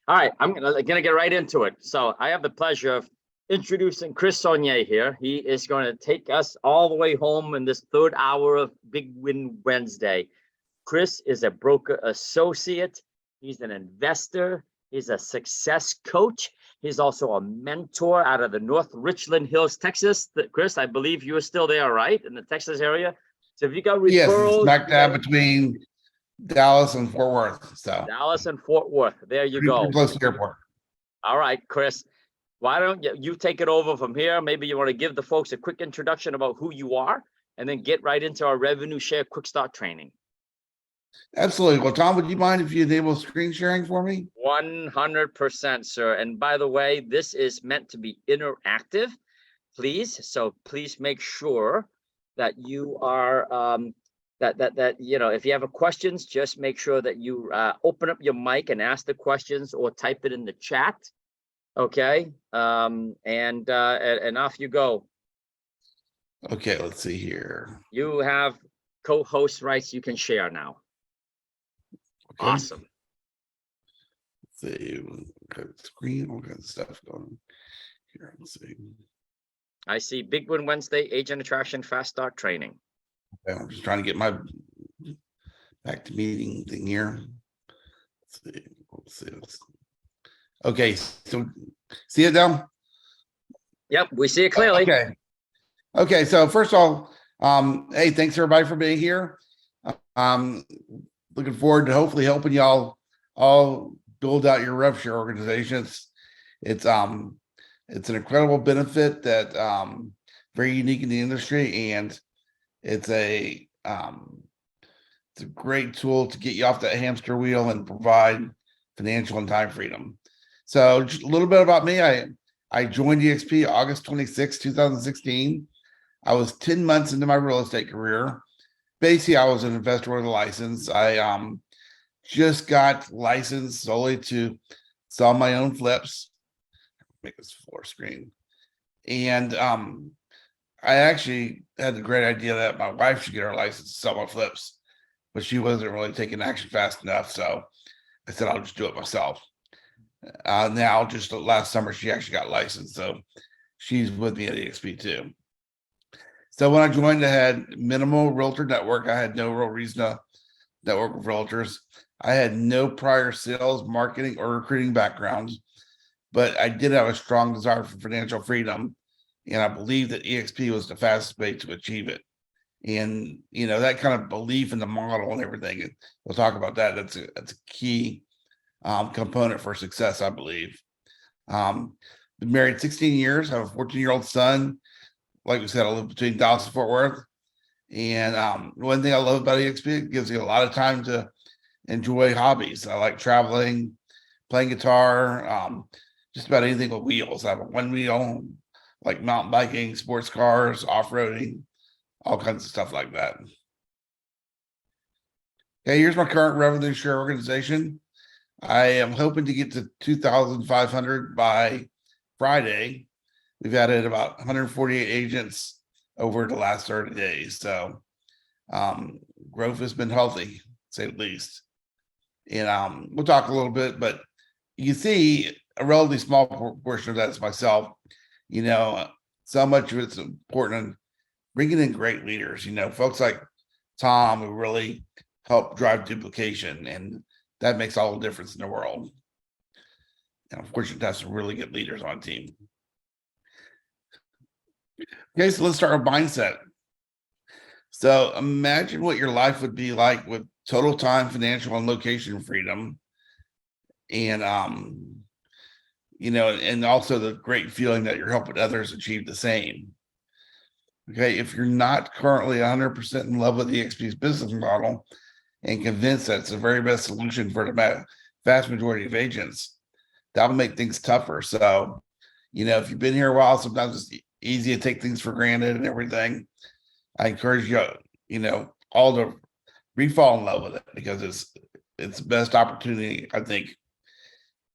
All right, I'm gonna get right into it. So I have the pleasure of introducing Chris Soignier here. He is going to take us all the way home in this third hour of Big Win Wednesday. Chris is a broker associate. He's an investor. He's a success coach. He's also a mentor out of the North Richland Hills, Texas. Chris, I believe you are still there, right? In the Texas area. So if you got referrals, yes, smack dab between Dallas and Fort Worth. So Dallas and Fort Worth. There you go. Pretty close to the airport. All right, Chris. Why don't you take it over from here? Maybe you want to give the folks a quick introduction about who you are, and then get right into our revenue share quick start training. Absolutely. Well, Tom, would you mind if you enable screen sharing for me? 100%, sir. And by the way, this is meant to be interactive, please. So please make sure that you are if you have questions, just make sure that you open up your mic and ask the questions, or type it in the chat. Okay. And off you go. Okay, let's see here. You have co-host rights. You can share now. Okay. Awesome. Let's see, got screen, all kinds of stuff going on here. Let's see. I see Big Win Wednesday, agent attraction, fast start training. Okay, I'm just trying to get my back to meeting thing here. Let's see. Okay, so see it now? Yep, we see it clearly. Okay, so first of all, hey, thanks everybody for being here. Looking forward to hopefully helping y'all all build out your rev share organizations. It's an incredible benefit that very unique in the industry, and it's a great tool to get you off that hamster wheel and provide financial and time freedom. So just a little bit about me. I joined EXP August 26, 2016. I was 10 months into my real estate career. Basically, I was an investor with a license. I just got licensed solely to sell my own flips. Make this full screen. And I actually had the great idea that my wife should get her license to sell my flips, but she wasn't really taking action fast enough. So I said, I'll just do it myself. Now, just last summer, she actually got licensed. So she's with me at EXP too. So when I joined, I had minimal realtor network. I had no real reason to network with realtors. I had no prior sales, marketing, or recruiting backgrounds, but I did have a strong desire for financial freedom. And I believe that EXP was the fastest way to achieve it. And, that kind of belief in the model and everything, and we'll talk about that. That's a key component for success, I believe. Been married 16 years, have a 14-year-old son. Like we said, I live between Dallas and Fort Worth. And one thing I love about EXP, it gives you a lot of time to enjoy hobbies. I like traveling, playing guitar, just about anything with wheels. I have a one wheel, like mountain biking, sports cars, off-roading, all kinds of stuff like that. Okay, here's my current revenue share organization. I am hoping to get to 2,500 by Friday. We've added about 148 agents over the last 30 days. So growth has been healthy, to say the least. And we'll talk a little bit, but you see a relatively small portion of that is myself. So much of it's important in bringing in great leaders, folks like Tom, who really help drive duplication, and that makes all the difference in the world. And of course, you have some really good leaders on team. Okay, so let's start with mindset. So imagine what your life would be like with total time, financial, and location freedom. And and also the great feeling that you're helping others achieve the same. Okay, if you're not currently 100% in love with EXP's business model and convinced that it's the very best solution for the vast majority of agents, that'll make things tougher. So, if you've been here a while, sometimes it's easy to take things for granted and everything. I encourage you, all to re-fall in love with it, because it's the best opportunity, I think,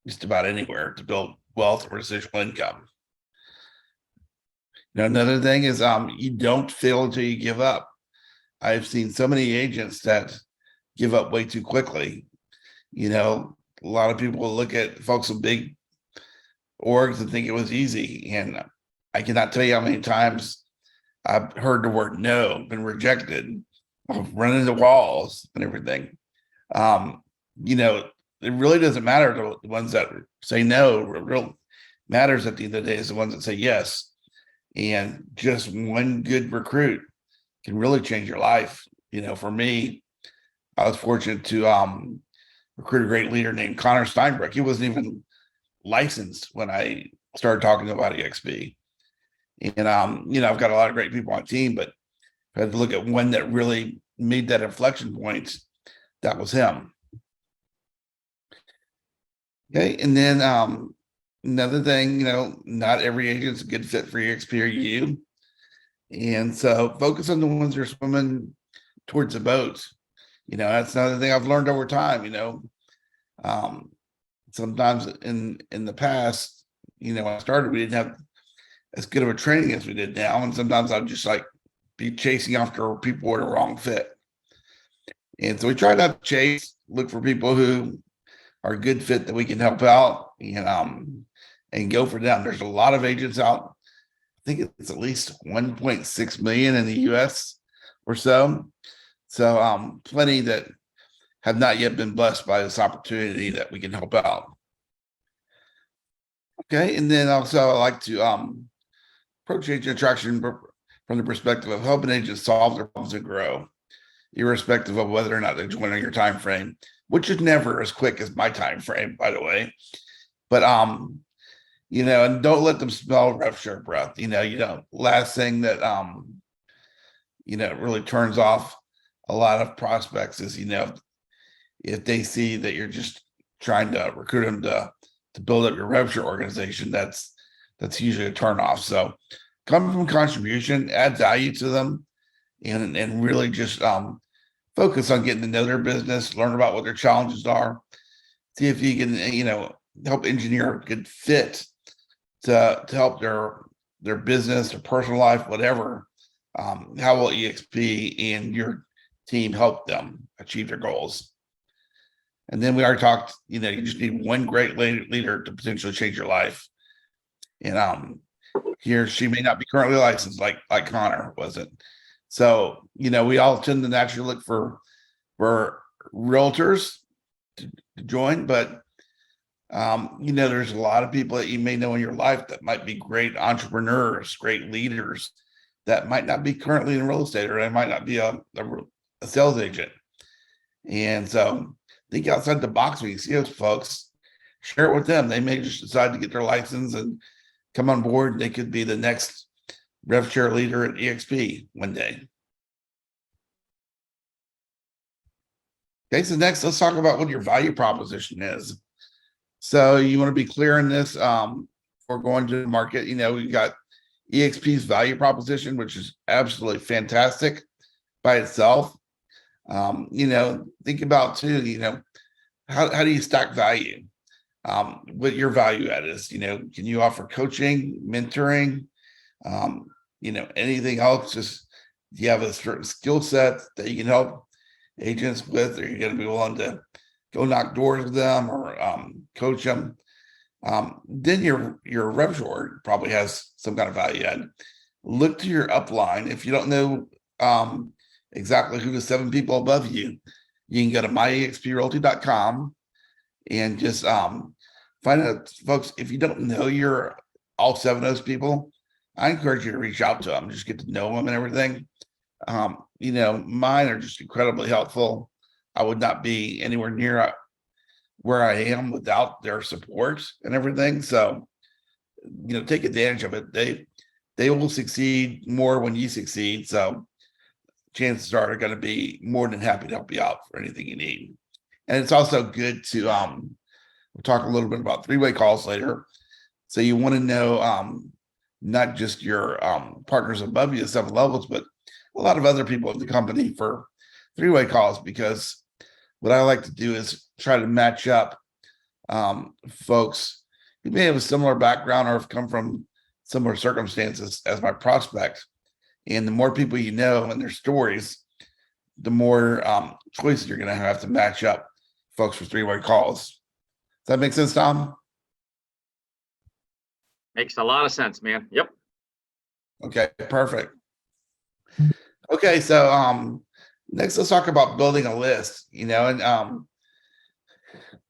just about anywhere to build wealth or residual income. Another thing is you don't fail until you give up. I've seen so many agents that give up way too quickly. a lot of people look at folks with big orgs and think it was easy. And I cannot tell you how many times I've heard the word no, been rejected, run into walls and everything. You know, it really doesn't matter to the ones that say no. What real matters at the end of the day is the ones that say yes. And just one good recruit can really change your life. You know, for me, I was fortunate to recruit a great leader named Connor Steinbrook. He wasn't even licensed when I started talking about EXP. And you know, I've got a lot of great people on team, but I had to look at one that really made that inflection point. That was him. Okay, and then another thing, you know, not every agent's a good fit for EXP or you. And so focus on the ones that are swimming towards the boat. You know, that's another thing I've learned over time. You know, sometimes in the past, you know, when I started, we didn't have as good of a training as we did now. And sometimes I'd just like be chasing after people who are the wrong fit. And so we try not to chase, look for people who are a good fit that we can help out and go for them. There's a lot of agents out. I think it's at least 1.6 million in the US or so. So plenty that have not yet been blessed by this opportunity that we can help out. Okay, and then also I like to approach agent attraction from the perspective of helping agents solve their problems and grow, irrespective of whether or not they're joining your time frame, which is never as quick as my time frame, by the way. But you know, and don't let them smell rough shirt breath. You know, last thing that you know, really turns off a lot of prospects is, you know, if they see that you're just trying to recruit them to build up your rev share organization, that's usually a turnoff. So come from contribution, add value to them, and really just focus on getting to know their business, learn about what their challenges are, see if you can, you know, help engineer a good fit to help their business, their personal life, whatever. How will EXP and your team help them achieve their goals? And then we already talked, you know, you just need one great leader to potentially change your life. And he or she may not be currently licensed like Connor wasn't. So, you know, we all tend to naturally look for realtors to join, but you know, there's a lot of people that you may know in your life that might be great entrepreneurs, great leaders that might not be currently in real estate, or they might not be a sales agent. And so think outside the box when you see those folks, share it with them. They may just decide to get their license and come on board. They could be the next rev share leader at EXP one day. Okay, so next let's talk about what your value proposition is. So you want to be clear in this for going to the market. You know, we got EXP's value proposition, which is absolutely fantastic by itself. You know, think about too, you know, how do you stack value? What your value add is, you know, can you offer coaching, mentoring, you know, anything else? Just do you have a certain skill set that you can help agents with, or you're going to be willing to go knock doors with them or coach them? Then your rev shore probably has some kind of value add. Look to your upline. If you don't know exactly who the 7 people above you, you can go to myexprealty.com and just find out, folks. If you don't know you're all 7 of those people, I encourage you to reach out to them, just get to know them and everything. You know, mine are just incredibly helpful. I would not be anywhere near where I am without their support and everything. So, you know, take advantage of it. They will succeed more when you succeed. So chances are they're going to be more than happy to help you out for anything you need. And it's also good to we'll talk a little bit about 3-way calls later. So you want to know not just your partners above you at 7 levels, but a lot of other people in the company for 3-way calls, because what I like to do is try to match up folks who may have a similar background or have come from similar circumstances as my prospect. And the more people you know and their stories, the more choices you're going to have to match up folks for 3-way calls. that make sense, Tom? Makes a lot of sense, man. Yep. Okay, perfect. Okay, so next let's talk about building a list, and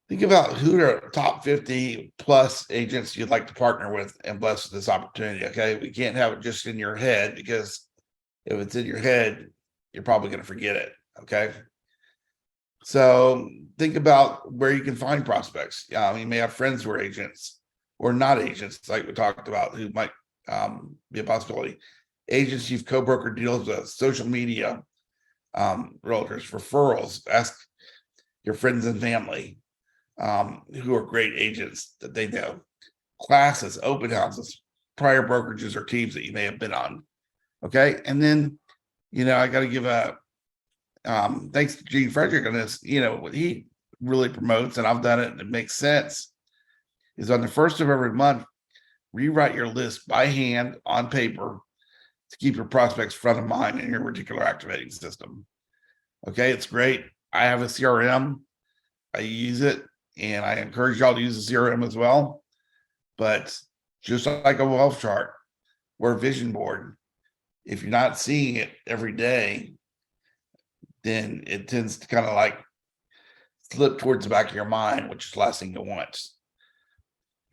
think about who are top 50 plus agents you'd like to partner with and bless with this opportunity. Okay, we can't have it just in your head, because if it's in your head, you're probably going to forget it. Okay, so think about where you can find prospects. You may have friends who are agents or not agents, like we talked about, who might be a possibility. Agents you've co-brokered deals with, social media, realtors, referrals. Ask your friends and family who are great agents that they know. Classes, open houses, prior brokerages or teams that you may have been on. Okay, and then I got to give a thanks to Gene Frederick on this. What he really promotes, and I've done it and it makes sense, is on the first of every month, rewrite your list by hand on paper to keep your prospects front of mind in your reticular activating system. Okay, it's great. I have a CRM. I use it, and I encourage y'all to use the CRM as well. But just like a wealth chart or a vision board, if you're not seeing it every day, then it tends to kind of like slip towards the back of your mind, which is the last thing you want.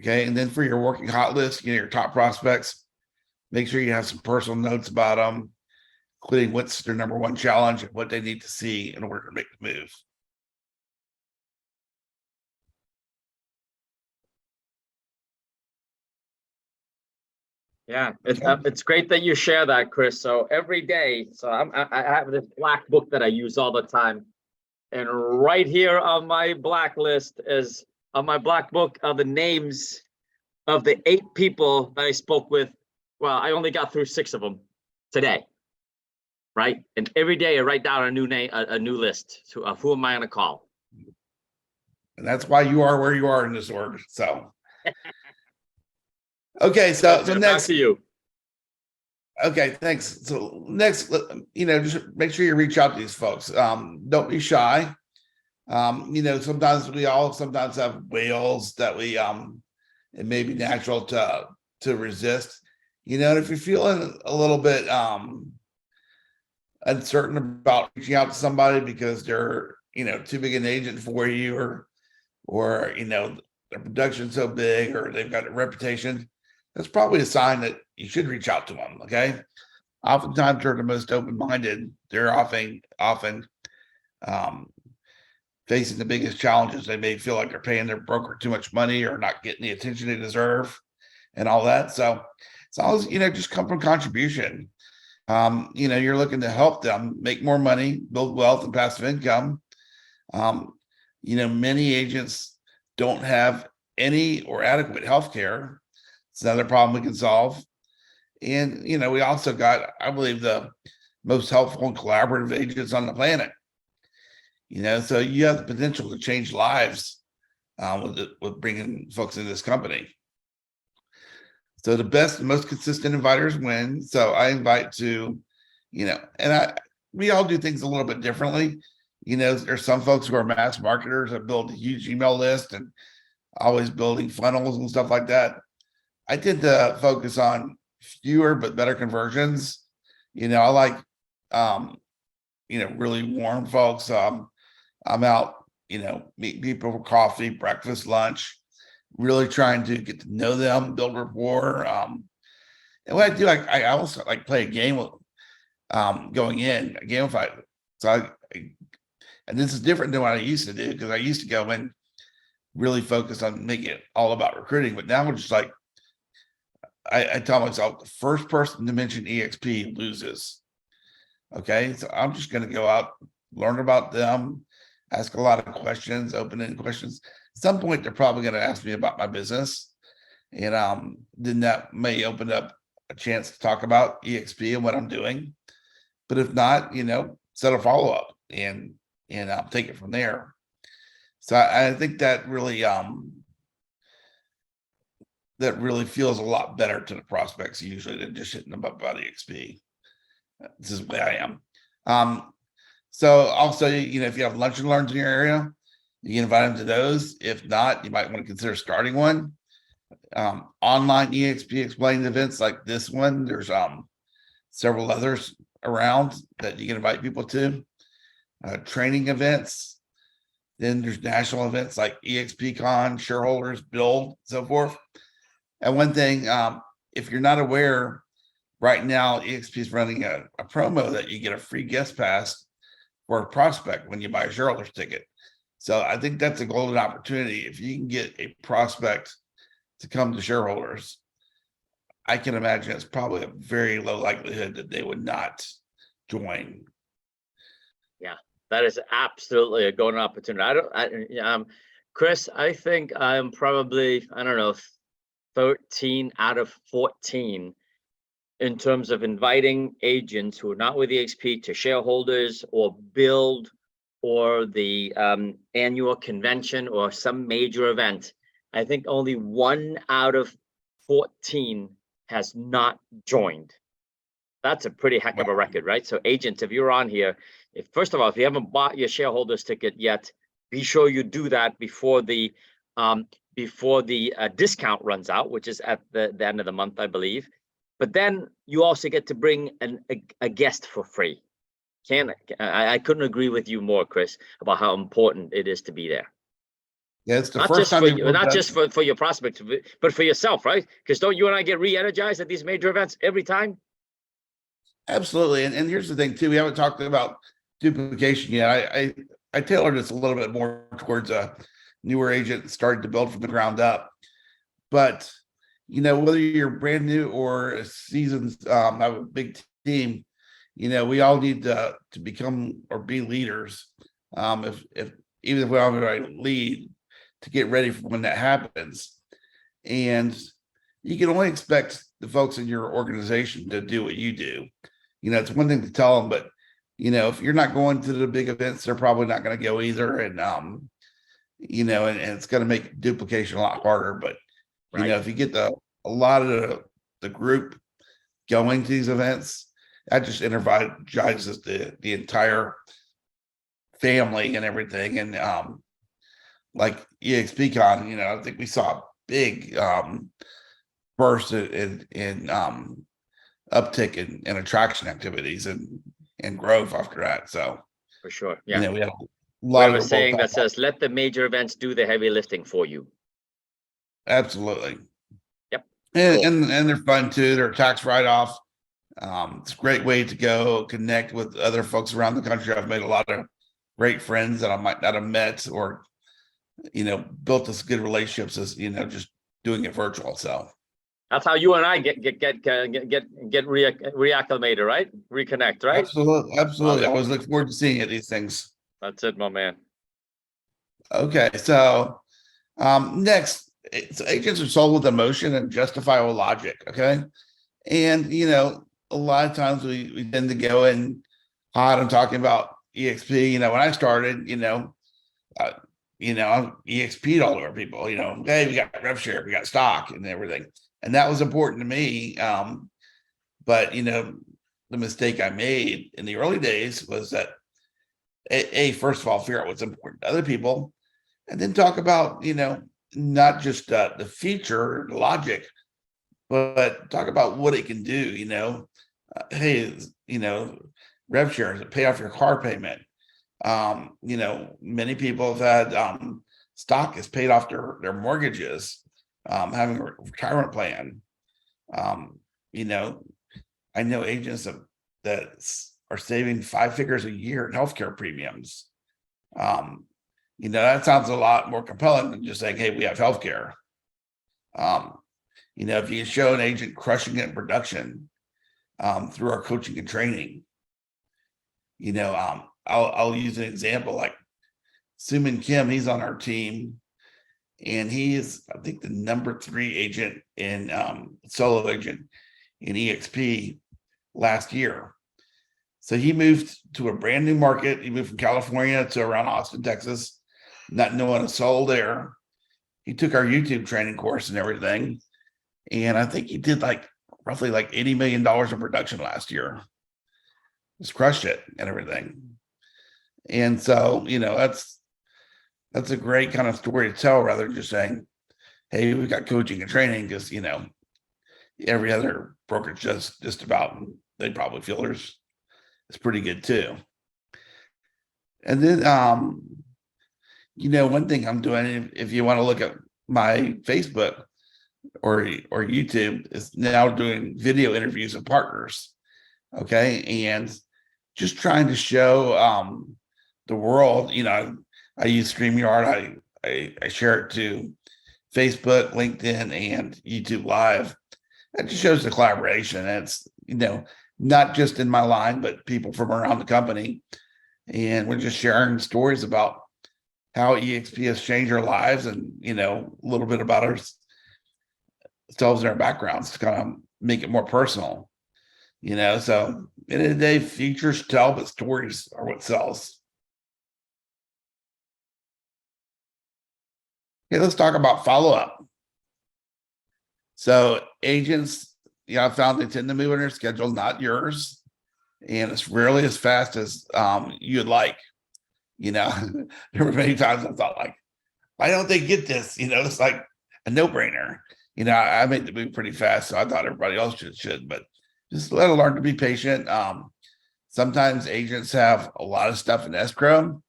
Okay, and then for your working hot list, your top prospects, make sure you have some personal notes about them, including what's their number one challenge and what they need to see in order to make the move. Yeah, it's great that you share that, Chris. So every day, so I have this black book that I use all the time, and right here on my black list is on my black book are the names of the 8 people that I spoke with. Well, I only got through 6 of them today, right? And every day I write down a new name, a new list of who am I going to call. And that's why you are where you are in this org. So. Okay, so Back next to you. Okay, thanks. So next, just make sure you reach out to these folks. Don't be shy. Sometimes we all sometimes have whales that we it may be natural to resist. And if you're feeling a little bit uncertain about reaching out to somebody because they're too big an agent for you, or their production's so big, or they've got a reputation, that's probably a sign that you should reach out to them. Okay. Oftentimes they're the most open-minded. They're often facing the biggest challenges. They may feel like they're paying their broker too much money or not getting the attention they deserve and all that. So it's always, just come from contribution. You're looking to help them make more money, build wealth and passive income. Many agents don't have any or adequate health care. It's another problem we can solve. And, we also got, I believe, the most helpful and collaborative agents on the planet. So you have the potential to change lives with bringing folks in this company. So the best and most consistent inviters win. So I invite to, we all do things a little bit differently. There's some folks who are mass marketers that build a huge email list and always building funnels and stuff like that. I tend to focus on fewer but better conversions. I like, really warm folks. I'm out, meet people for coffee, breakfast, lunch, really trying to get to know them, build rapport. And what I do, I also like play a game with going in, a gamify. So and this is different than what I used to do, because I used to go in really focused on making it all about recruiting. But now we're just like, I tell myself, the first person to mention EXP loses. Okay, so I'm just going to go out, learn about them, ask a lot of questions, open-ended questions. At some point, they're probably going to ask me about my business, and then that may open up a chance to talk about EXP and what I'm doing. But if not, set a follow-up and I'll take it from there. So I think that really feels a lot better to the prospects usually than just hitting them up about EXP. This is the way I am. So also, if you have lunch and learns in your area, You can invite them to those. If not, you might want to consider starting one. Online EXP explained events like this one. There's several others around that you can invite people to. Training events. Then there's national events like EXPCon, shareholders, build, so forth. And one thing, if you're not aware, right now EXP is running a promo that you get a free guest pass for a prospect when you buy a shareholders ticket. So I think that's a golden opportunity. If you can get a prospect to come to shareholders, I can imagine it's probably a very low likelihood that they would not join. Yeah, that is absolutely a golden opportunity. Chris, I think I'm probably, I don't know, 13 out of 14 in terms of inviting agents who are not with EXP to shareholders or build or the annual convention or some major event. I think only 1 out of 14 has not joined. That's a pretty heck of a record, right? So agents, if you're on here, first of all, if you haven't bought your shareholders ticket yet, be sure you do that before the discount runs out, which is at the end of the month, I believe. But then you also get to bring a guest for free. I couldn't agree with you more, Chris, about how important it is to be there. Yeah, it's the Not first just time for you, not just for your prospects, but for yourself, right? Because don't you and I get re-energized at these major events every time? Absolutely. And here's the thing too, we haven't talked about duplication yet. I tailored this a little bit more towards a newer agent started to build from the ground up. But whether you're brand new or a seasoned, have a big team, we all need to become or be leaders. If even if we don't have the right lead to get ready for when that happens. And you can only expect the folks in your organization to do what you do. It's one thing to tell them, but if you're not going to the big events, they're probably not going to go either. And and it's going to make duplication a lot harder. But Right. if you get a lot of the group going to these events, that just energizes the entire family and everything. And like EXPCon, I think we saw a big burst in uptick in attraction activities and growth after that. So For sure. Yeah. we had a We lot have a of saying that says, let the major events do the heavy lifting for you. absolutely. Yep. And, Cool. and they're fun too. They're tax write-off. It's a great way to go connect with other folks around the country. I've made a lot of great friends that I might not have met or built this good relationships as just doing it virtual. So that's how you and I get reacclimated, right? Reconnect, right? absolutely. I always look forward to seeing these things. That's it, my man. Okay, so next, agents are sold with emotion and justifiable logic. Okay, and a lot of times we tend to go in hot and talking about EXP. When I started, I'm EXP'd all over people. Hey, we got rev share, we got stock, and everything, and that was important to me. But the mistake I made in the early days was that first of all, figure out what's important to other people, and then talk about not just the feature, the logic, but talk about what it can do. Hey, rev share, does it pay off your car payment? Many people have had stock is paid off their mortgages, having a retirement plan. I know agents that are saving 5 figures a year in healthcare premiums. That sounds a lot more compelling than just saying, hey, we have healthcare. If you show an agent crushing it in production through our coaching and training, I'll use an example like Suman Kim. He's on our team, and he is, I think, the number 3 agent in solo agent in EXP last year. So he moved to a brand new market. He moved from California to around Austin, Texas, not knowing a soul there. He took our YouTube training course and everything, and I think he did roughly $80 million in production last year. Just crushed it and everything. And so, that's a great kind of story to tell rather than just saying, hey, we got coaching and training, because every other brokerage does just about, and they probably feel it's pretty good too. And then one thing I'm doing, if you want to look at my Facebook or YouTube, is now doing video interviews of partners. Okay. And just trying to show the world, I use StreamYard. I share it to Facebook, LinkedIn, and YouTube Live. That just shows the collaboration. It's, not just in my line, but people from around the company. And we're just sharing stories about how EXP has changed our lives, and, a little bit about ourselves and our backgrounds to kind of make it more personal. So end of the day, features tell, but stories are what sells. Okay, let's talk about follow-up. So agents, I found they tend to move on their schedule, not yours. And it's rarely as fast as you'd like. There were many times I thought, like, why don't they get this? It's like a no-brainer. I made the move pretty fast, so I thought everybody else should, but just let them learn to be patient. Sometimes agents have a lot of stuff in escrow.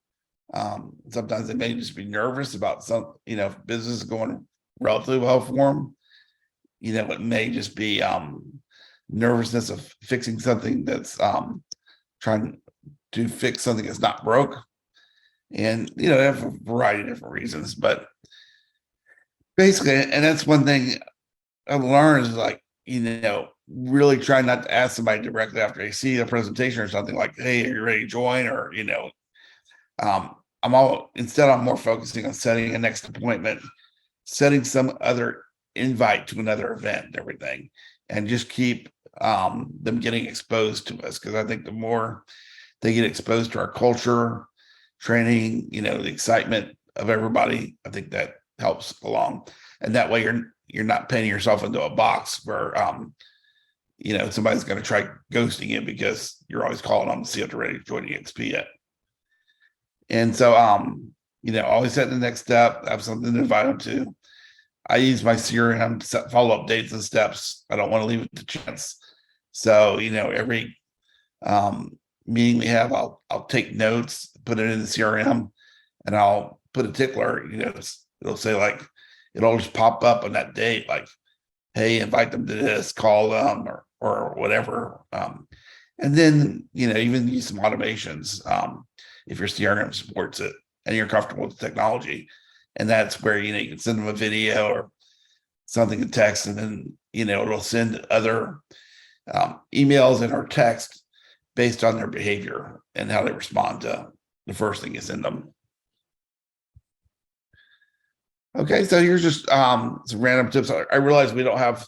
Sometimes they may just be nervous about some, if business is going relatively well for them. It may just be nervousness of fixing something that's trying to fix something that's not broke. And, they have a variety of different reasons, but basically, and that's one thing I learned is, like, really try not to ask somebody directly after they see a presentation or something, like, hey, are you ready to join? Or, I'm more focusing on setting a next appointment, setting some other invite to another event and everything, and just keep them getting exposed to us. Because I think the more they get exposed to our culture, training, the excitement of everybody, I think that helps along. And that way you're not painting yourself into a box where somebody's going to try ghosting you because you're always calling them to see if they're ready to join EXP yet. And so always set the next step, have something to invite them to. I use my CRM to set follow-up dates and steps. I don't want to leave it to chance. So, every meeting we have, I'll take notes, put it in the CRM, and I'll put a tickler. It'll say, like, it'll just pop up on that date, like, hey, invite them to this, call them, or whatever. And then, even use some automations if your CRM supports it and you're comfortable with the technology. And that's where, you can send them a video or something in text, and then, it'll send other emails and or text based on their behavior and how they respond to the first thing you send them. Okay, so here's just some random tips. I realize we don't have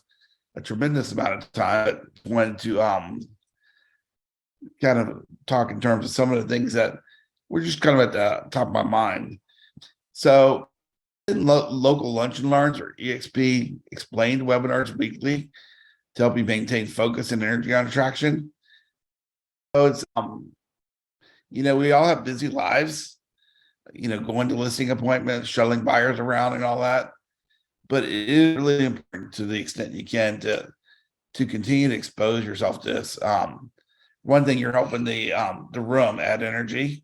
a tremendous amount of time, but wanted to kind of talk in terms of some of the things that were just kind of at the top of my mind. So local lunch and learns, or EXP explained webinars weekly to help you maintain focus and energy on attraction. So it's we all have busy lives, going to listing appointments, shuttling buyers around and all that. But it is really important, to the extent you can, to continue to expose yourself to this. One thing, you're helping the room add energy,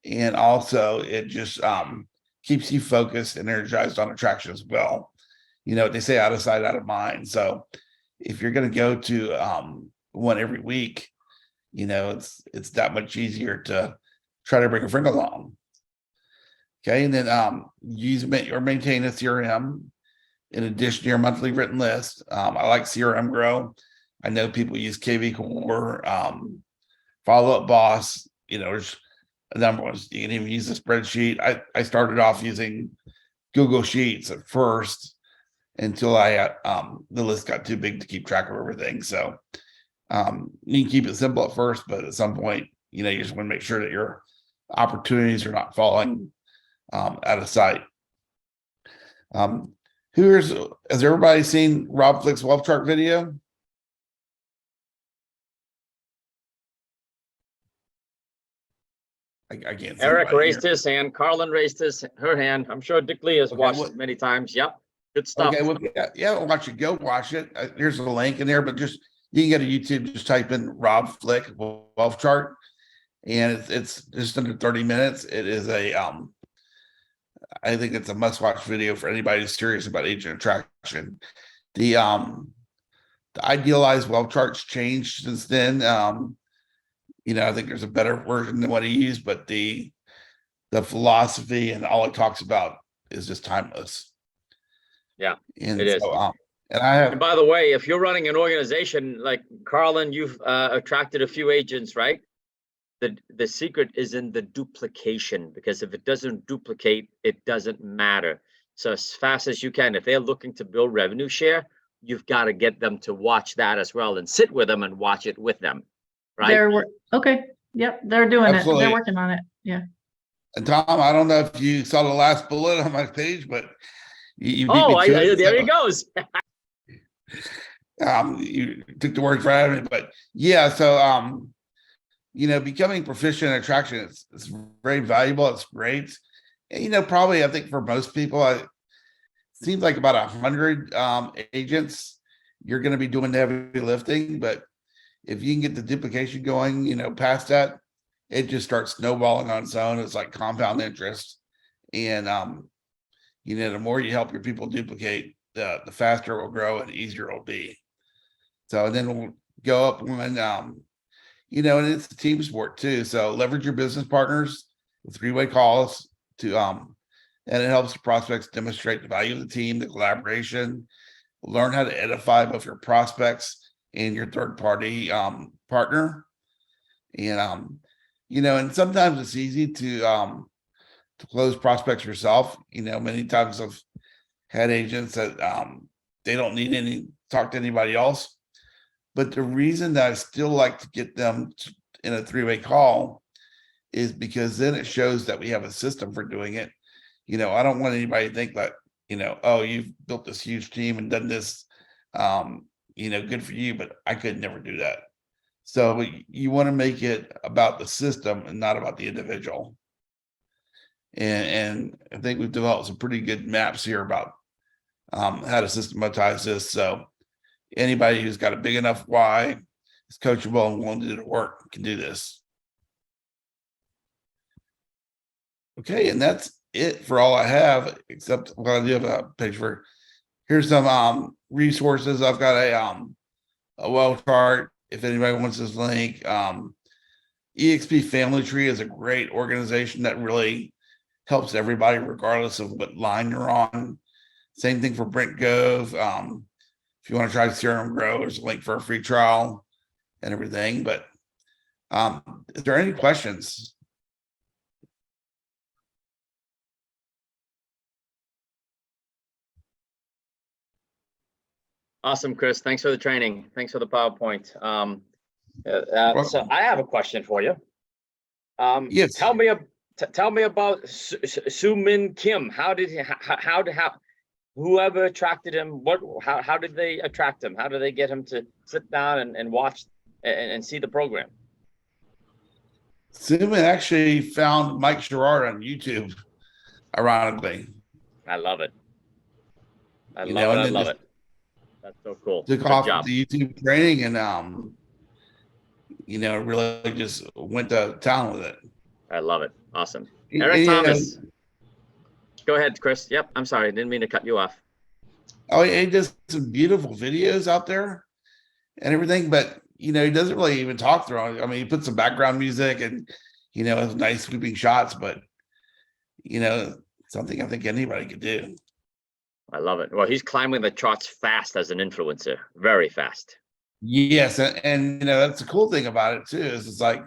and also it just keeps you focused and energized on attraction as well. They say out of sight, out of mind. So if you're going to go to one every week, it's that much easier to try to bring a friend along. Okay, and then use or maintain a CRM in addition to your monthly written list. I like CRM Grow. I know people use KV Core, Follow Up Boss. There's a number of ones. You can even use a spreadsheet. I started off using Google Sheets at first until the list got too big to keep track of everything. So you can keep it simple at first, but at some point, you just want to make sure that your opportunities are not falling out of sight. Has everybody seen Rob Flick's Wealth Chart video? I can't see Eric anybody raised here. his hand. Carlin raised her hand. I'm sure Dick Lee has Okay, watched it many times. Yep. Good stuff. Okay, well, yeah, watch it. Go watch it. Here's a link in there, but just you can go to YouTube. Just type in Rob Flick wealth chart, and it's just under 30 minutes. It is I think it's a must-watch video for anybody who's serious about agent attraction. The idealized wealth charts changed since then. I think there's a better version than what he used, but the philosophy and all it talks about is just timeless. Yeah, And it is. so, and I have. And by the way, if you're running an organization like Carlin, you've attracted a few agents, right? The secret is in the duplication, because if it doesn't duplicate, it doesn't matter. So as fast as you can, if they're looking to build revenue share, you've got to get them to watch that as well and sit with them and watch it with them, right? Okay. Yep, they're doing Absolutely. it. They're working on it. Yeah. And Tom, I don't know if you saw the last bullet on my page, but you beat me to it. There he goes. You took the words right out of me, but yeah. So, becoming proficient in attraction is very valuable. It's great. And, probably I think for most people, it seems like about 100 agents, you're going to be doing the heavy lifting. But if you can get the duplication going, past that, it just starts snowballing on its own. It's like compound interest. And, the more you help your people duplicate, the faster it will grow and easier it'll be. So then we'll go up when, and it's a team sport too. So leverage your business partners with 3-way calls and it helps the prospects demonstrate the value of the team, the collaboration, learn how to edify both your prospects and your third party partner. And, and sometimes it's easy to close prospects yourself. Many times I've had agents that they don't need talk to anybody else. But the reason that I still like to get them in a 3-way call is because then it shows that we have a system for doing it. I don't want anybody to think that, oh, you've built this huge team and done this, good for you, but I could never do that. So you want to make it about the system and not about the individual. And I think we've developed some pretty good maps here about how to systematize this. So anybody who's got a big enough why, is coachable and willing to do the work, can do this. Okay, and that's it for all I have, except I do have a page for. Here's some resources. I've got a well chart. If anybody wants this link, EXP Family Tree is a great organization that really helps everybody, regardless of what line you're on. Same thing for Brent Gove. If you want to try CRM Grow, there's a link for a free trial and everything. But is there any questions? Awesome, Chris. Thanks for the training. Thanks for the PowerPoint. So I have a question for you. Yes. Tell me about Soo Min Kim. Whoever attracted him, how did they attract him? How did they get him to sit down and watch and see the program? Suman actually found Mike Sherrard on YouTube, ironically. I love it. I love it. That's so cool. Took Good off job. the YouTube training and really just went to town with it. I love it. Awesome. Eric Thomas. Go ahead, Chris. Yep. I'm sorry. I didn't mean to cut you off. Oh, he does some beautiful videos out there and everything, but he doesn't really even talk through it. I mean, he puts some background music and has nice sweeping shots, but something I think anybody could do. I love it. Well, he's climbing the charts fast as an influencer, very fast. Yes, and that's the cool thing about it too. Is it's like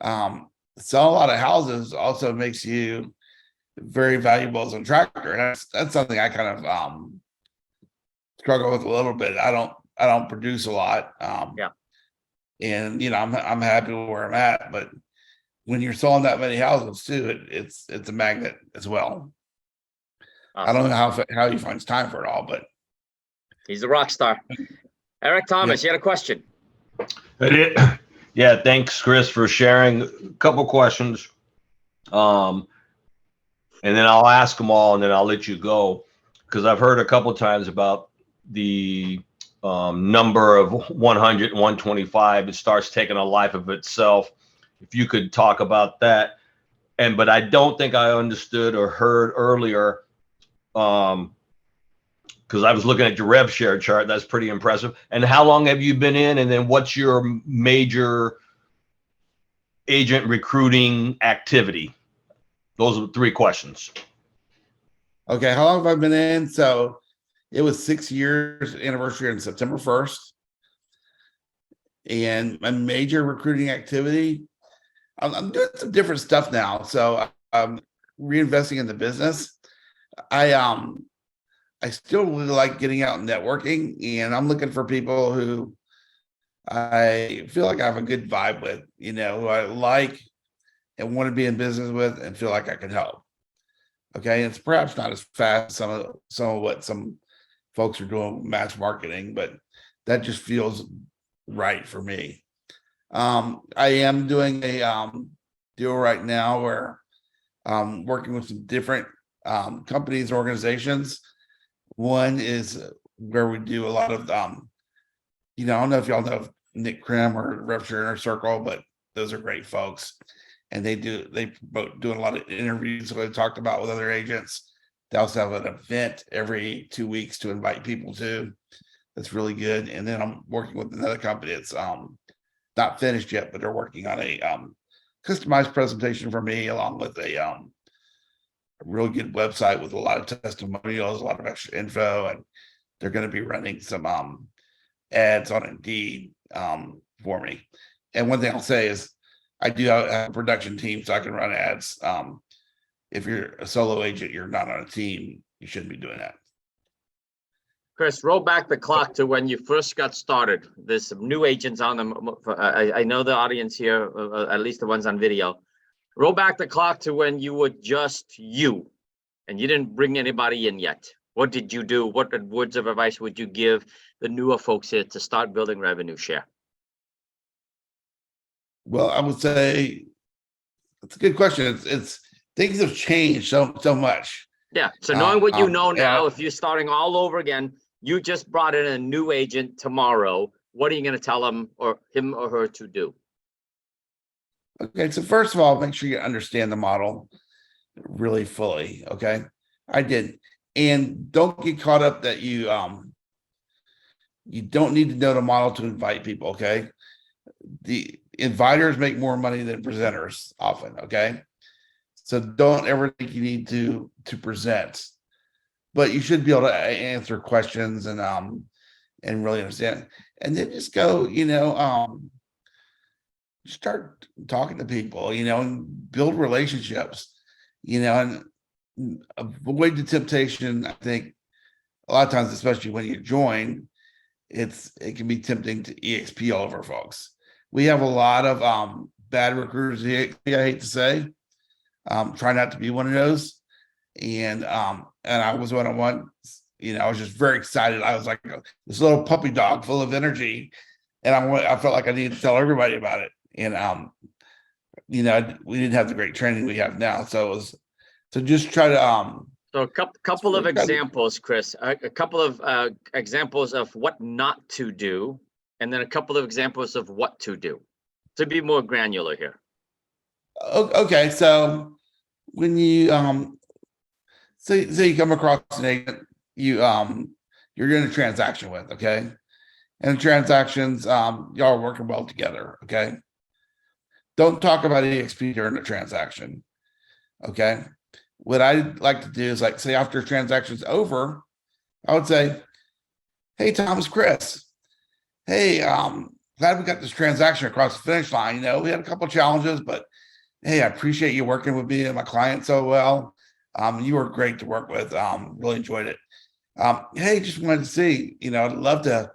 selling a lot of houses also makes you very valuable as a attractor. And that's something I kind of struggle with a little bit. I don't produce a lot. Yeah. And I'm happy where I'm at, but when you're selling that many houses too, it's a magnet as well. Awesome. I don't know how he finds time for it all, but he's a rock star. Eric Thomas, you had a question. I did. Yeah, thanks, Chris, for sharing. A couple questions. And then I'll ask them all, and then I'll let you go, because I've heard a couple times about the number of 100, 125. It starts taking a life of itself. If you could talk about that. But I don't think I understood or heard earlier, because I was looking at your rev share chart. That's pretty impressive. And how long have you been in? And then what's your major agent recruiting activity? Those are the 3 questions. Okay, how long have I been in? So it was 6 years anniversary on September 1st. And my major recruiting activity, I'm doing some different stuff now. So I'm reinvesting in the business. I still really like getting out and networking, and I'm looking for people who I feel like I have a good vibe with, who I like and want to be in business with and feel like I can help. Okay. It's perhaps not as fast as some of what some folks are doing mass marketing, but that just feels right for me. I am doing a deal right now where I'm working with some different companies, organizations. One is where we do a lot of I don't know if y'all know Nick Krim or Rupture Inner Circle, but those are great folks. And they promote doing a lot of interviews that I talked about with other agents. They also have an event every 2 weeks to invite people to. That's really good. And then I'm working with another company that's not finished yet, but they're working on a customized presentation for me, along with a really good website with a lot of testimonials, a lot of extra info, and they're going to be running some ads on Indeed for me. And one thing I'll say is I do have a production team, so I can run ads. If you're a solo agent, you're not on a team, you shouldn't be doing that. Chris, roll back the clock to when you first got started. There's some new agents on them. I know the audience here, at least the ones on video. Roll back the clock to when you were just you and you didn't bring anybody in yet. What did you do? What words of advice would you give the newer folks here to start building revenue share? Well, I would say it's a good question. It's things have changed so much. Yeah. So knowing what you know now, yeah. if you're starting all over again, you just brought in a new agent tomorrow. What are you going to tell him or her to do? Okay. So first of all, make sure you understand the model really fully. Okay. I did. And don't get caught up that you don't need to know the model to invite people. Okay. The inviters make more money than presenters often. Okay. So don't ever think you need to present, but you should be able to answer questions and really understand. And then just go, start talking to people, and build relationships, and avoid the temptation. I think a lot of times, especially when you join, it can be tempting to EXP all over folks. We have a lot of bad recruiters at EXP, I hate to say. Try not to be one of those. And I was one of one, I was just very excited. I was like this little puppy dog full of energy. And I felt like I needed to tell everybody about it. And we didn't have the great training we have now. So just try to So a couple of examples, Chris, a couple of examples of what not to do, and then a couple of examples of what to do, to be more granular here. Okay, so when you say you come across an agent you're doing a transaction with, okay, and the transactions y'all are working well together, okay. Don't talk about EXP during the transaction, okay. What I'd like to do is, like, say after transaction's over, I would say, hey, Thomas, Chris, hey, glad we got this transaction across the finish line. We had a couple of challenges, but hey, I appreciate you working with me and my client so well. You were great to work with. Really enjoyed it. Hey, just wanted to see, I'd love to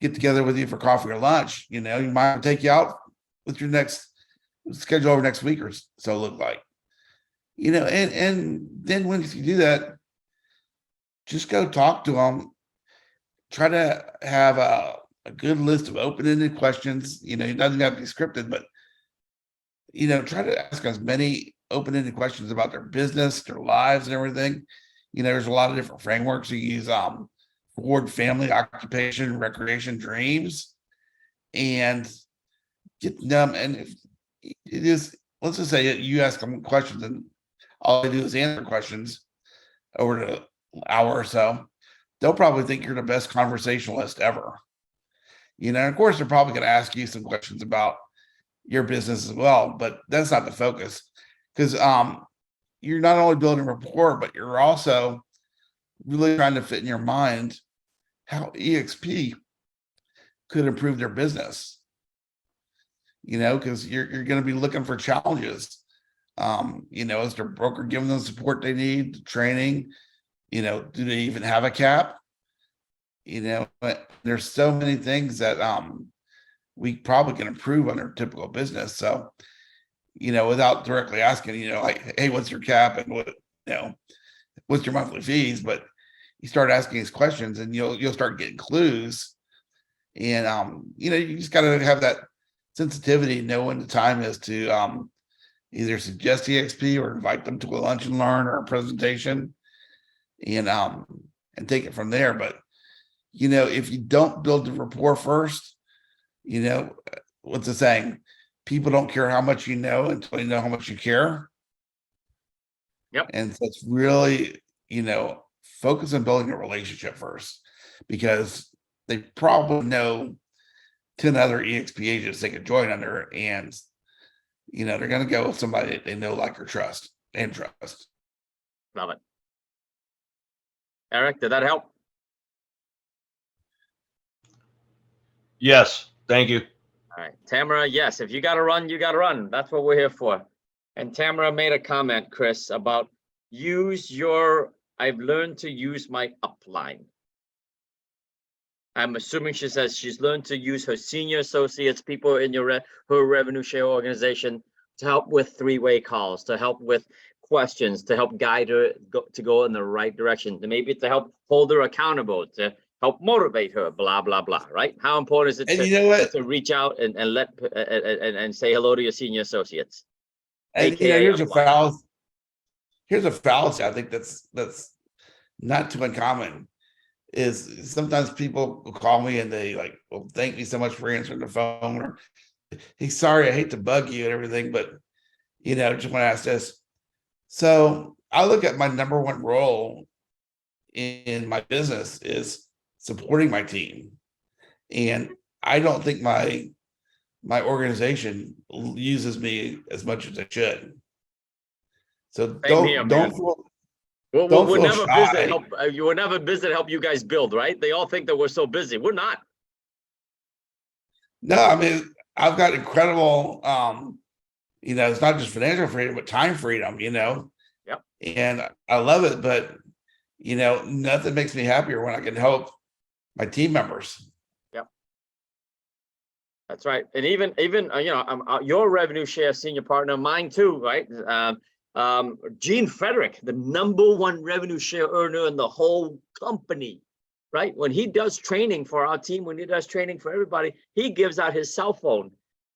get together with you for coffee or lunch. You might take you out with your next schedule over next week or so look like. And then when you do that, just go talk to them. Try to have a good list of open-ended questions. It doesn't have to be scripted, but try to ask as many open-ended questions about their business, their lives and everything. There's a lot of different frameworks you use, Ford, family, occupation, recreation, dreams, and get them. And if it is, let's just say you ask them questions and all they do is answer questions over an hour or so, they'll probably think you're the best conversationalist ever. And of course, they're probably going to ask you some questions about your business as well, but that's not the focus, because you're not only building rapport, but you're also really trying to fit in your mind how EXP could improve their business. Because you're going to be looking for challenges. Is their broker giving them the support they need, training? Do they even have a cap? But there's so many things that we probably can improve on their typical business. So, without directly asking, like, hey, what's your cap and what's your monthly fees? But you start asking these questions and you'll start getting clues. And you just gotta have that sensitivity, know when the time is to either suggest EXP or invite them to a lunch and learn or a presentation, and take it from there. But if you don't build the rapport first, what's the saying? People don't care how much you know until they know how much you care. Yep. And so it's really, focus on building a relationship first, because they probably know 10 other EXP agents they could join under, and they're going to go with somebody that they know, like, or trust. Love it. Eric, did that help? Yes, thank you. All right, Tamara, yes, if you got to run, you got to run. That's what we're here for. And Tamara made a comment, Chris, about I've learned to use my upline. I'm assuming she says she's learned to use her senior associates, people in her revenue share organization, to help with three-way calls, to help with questions, to help guide her to go in the right direction, to maybe to help hold her accountable, to help motivate her, blah, blah, blah, right? How important is it to reach out and let and say hello to your senior associates? And here's a fallacy. Here's a fallacy. I think that's not too uncommon. Is sometimes people will call me and they well, thank me so much for answering the phone, or, hey, sorry, I hate to bug you and everything, but just want to ask this. So I look at my number one role in my business is supporting my team, and I don't think my organization uses me as much as it should. So don't feel. We're never busy to help. You were never busy to help you guys build, right? They all think that we're so busy. We're not. No, I mean, I've got incredible, it's not just financial freedom, but time freedom, Yep. And I love it, but nothing makes me happier when I can help my team members. Yep. That's right. And even your revenue share senior partner, mine too, right? Gene Frederick, the #1 revenue share earner in the whole company, right? When he does training for our team, when he does training for everybody, he gives out his cell phone.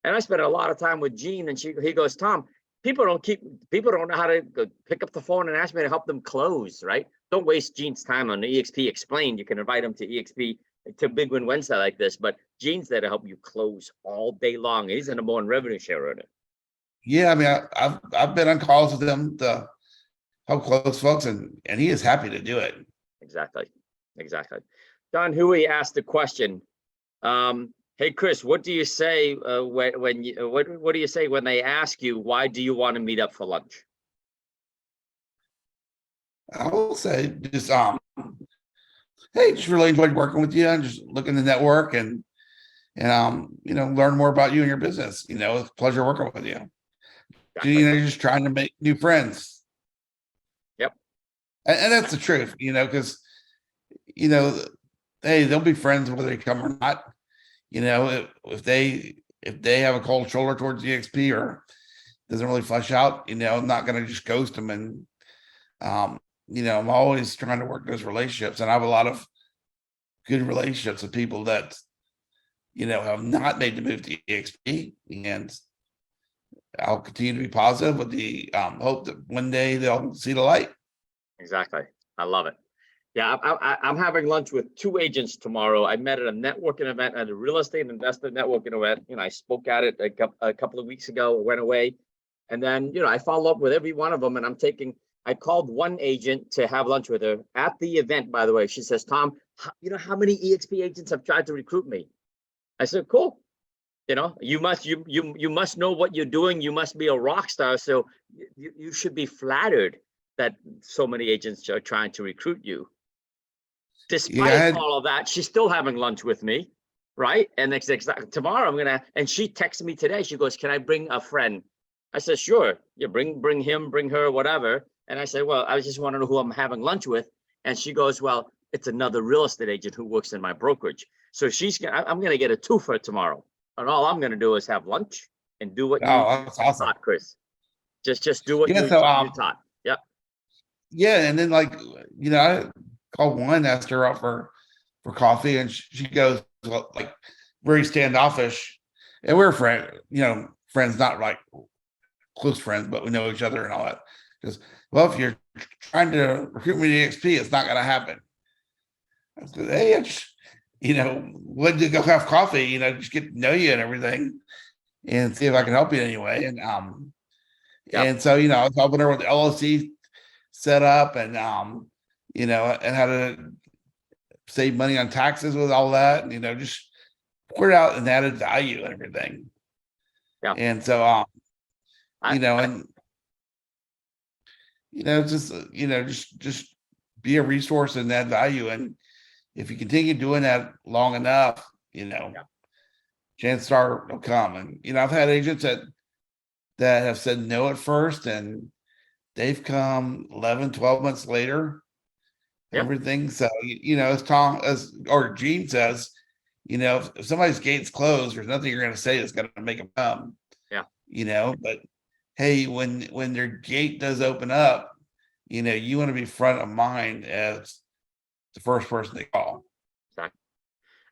And I spent a lot of time with Gene, and he goes, Tom, people don't know how to go pick up the phone and ask me to help them close, right? Don't waste Gene's time on the EXP Explained. You can invite him to EXP to Big Win Wednesday like this, but Gene's there to help you close all day long. He's a #1 revenue share earner. Yeah, I mean, I've been on calls with them to help close folks, and he is happy to do it. Exactly. Don Huey asked the question. Hey Chris, what do you say what do you say when they ask you, why do you want to meet up for lunch? I will say just hey, just really enjoyed working with you, and just looking to network and learn more about you and your business. It's a pleasure working with you. Exactly. You're just trying to make new friends. Yep. And that's the truth, because hey, they'll be friends whether they come or not. If they have a cold shoulder towards EXP or doesn't really flush out, I'm not going to just ghost them. And I'm always trying to work those relationships, and I have a lot of good relationships with people that have not made the move to EXP, and I'll continue to be positive with the hope that one day they'll see the light. Exactly. I love it. Yeah, I'm having lunch with 2 agents tomorrow. I met at a networking event at a real estate investor networking event. I spoke at it a couple of weeks ago, went away. And then, I follow up with every one of them, and I called one agent to have lunch with her at the event, by the way. She says, Tom, how many EXP agents have tried to recruit me? I said, cool. You must know what you're doing. You must be a rock star. So you should be flattered that so many agents are trying to recruit you. Despite all of that, she's still having lunch with me, right? And tomorrow and she texted me today. She goes, can I bring a friend? I said, sure. You bring him, bring her, whatever. And I said, well, I just want to know who I'm having lunch with. And she goes, well, it's another real estate agent who works in my brokerage. So I'm going to get a twofer tomorrow. And all I'm going to do is have lunch and do what that's awesome, taught, Chris. Just do what you taught. Yep. Yeah, and then I called one, asked her out for coffee, and she goes like very standoffish, and we're friends, not like close friends, but we know each other and all that. Because, well, if you're trying to recruit me to EXP, it's not going to happen. I said, hey, when to go have coffee, just get to know you and everything, and see if I can help you in any way. And and so I was helping her with the LLC set up, and and how to save money on taxes with all that, and just poured out and added value and everything. Yeah. And so just be a resource and add value. And if you continue doing that long enough, chances are it'll come. And I've had agents that have said no at first, and they've come 11, 12 months later. Yep. Everything. So as Gene says, if somebody's gate's closed, there's nothing you're going to say that's going to make them come. Yeah. But hey, when their gate does open up, you want to be front of mind as the first person they call. Exactly.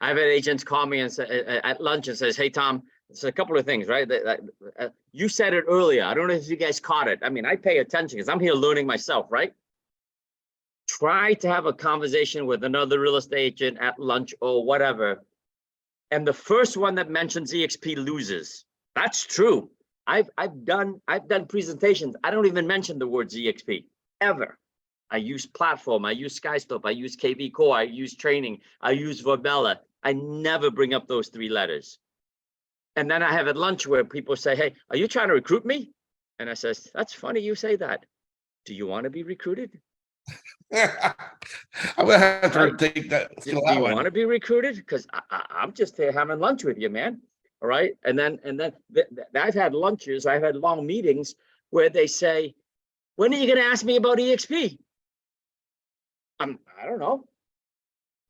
I've had agents call me and say at lunch and says, hey, Tom, it's a couple of things, right? You said it earlier. I don't know if you guys caught it. I mean, I pay attention because I'm here learning myself, right? Try to have a conversation with another real estate agent at lunch or whatever. And the first one that mentions EXP loses. That's true. I've done presentations. I don't even mention the words EXP ever. I use platform. I use SkyScope. I use KV Core. I use training. I use Verbella. I never bring up those 3 letters. And then I have at lunch where people say, hey, are you trying to recruit me? And I says, that's funny you say that. Do you want to be recruited? I'm gonna have to take that. Do you want to be recruited? Because I'm just here having lunch with you, man. All right. And then I've had lunches, I've had long meetings where they say, when are you going to ask me about EXP? I don't know.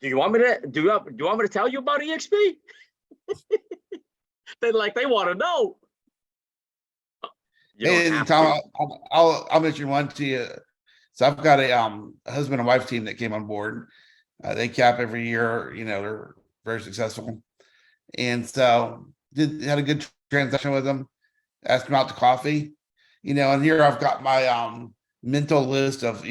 Do you want me to tell you about EXP? They want to know. And Tom, I'll mention one to you. So I've got a husband and wife team that came on board. They cap every year. They're very successful, and so had a good transaction with them. Asked them out to coffee, and here I've got my mental list of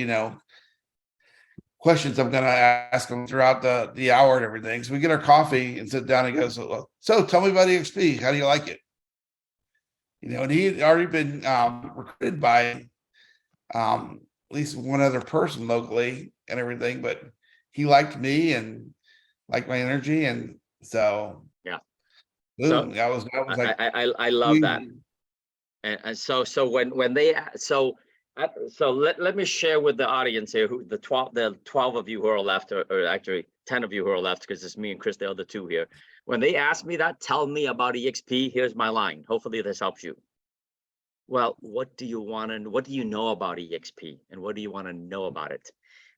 questions I'm going to ask them throughout the hour and everything. So we get our coffee and sit down and goes, so tell me about EXP. How do you like it? And he had already been recruited by at least one other person locally and everything, but he liked me and liked my energy. And so, yeah, boom, so I was like, I love that. And so when they, so let me share with the audience here who the 12 of you who are left, or actually 10 of you who are left, because it's me and Chris, the other 2 here. When they ask me that, tell me about EXP. Here's my line. Hopefully this helps you. Well, what do you know about EXP, and what do you want to know about it?